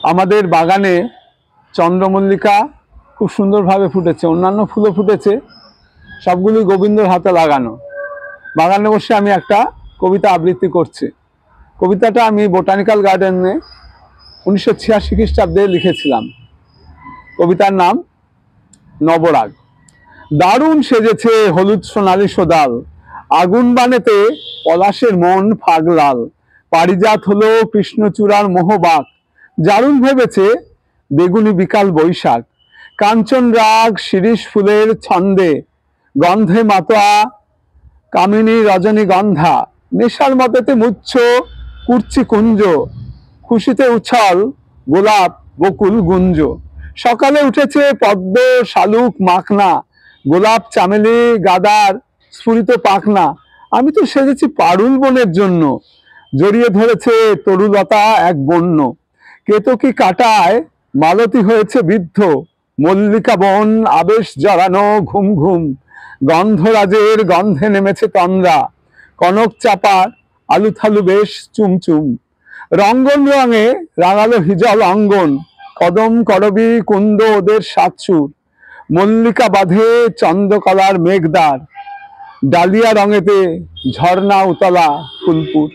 আমাদের বাগানে চন্দ্রমল্লিকা খুব সুন্দরভাবে ফুটেছে, অন্যান্য ফুলও ফুটেছে, সবগুলি গোবিন্দর হাতে লাগানো। বাগানে বসে আমি একটা কবিতা আবৃত্তি করছি। কবিতাটা আমি বোটানিক্যাল গার্ডেনে 1986 খ্রিস্টাব্দে লিখেছিলাম। কবিতার নাম নবরাগ। দারুণ সেজেছে হলুদ সোনালি সদাল, আগুন বানেতে পলাশের মন ফাগলাল, পারিজাত হলো কৃষ্ণচূড়ার মোহবাক, জারুণ ভেবেছে বেগুনি বিকাল বৈশাখ, কাঞ্চন রাগ শিরিষ ফুলের ছন্দে, গন্ধে মাতোয়া কামিনী রজনীগন্ধা, নেশার মতেতে মুচ্ছ কুর্চি কুঞ্জ, খুশিতে উছল গোলাপ বকুল গুঞ্জ, সকালে উঠেছে পদ্ম শালুক মাখনা, গোলাপ চামেলি গাদার স্ফুরিত পাখনা, আমি তো সেজেছি পারুল বনের জন্য, জড়িয়ে ধরেছে তরুলতা এক বন্য, কেতকী কাটায় মালতী হয়েছে বৃদ্ধ, মল্লিকা বন আবেশ জড়ানো ঘুম ঘুম, গন্ধরাজের গন্ধে নেমেছে তন্দ্রা, কনক চাপার আলু থালু বেশ চুমচুম, রঙ্গন রঙে রাঙালো হিজল অঙ্গন, কদম করবি কুন্দ ওদের সাতসুর, মল্লিকা বাঁধে চন্দ্রকলার মেঘদার, ডালিয়া রঙেতে ঝর্ণা উতলা ফুলপুর।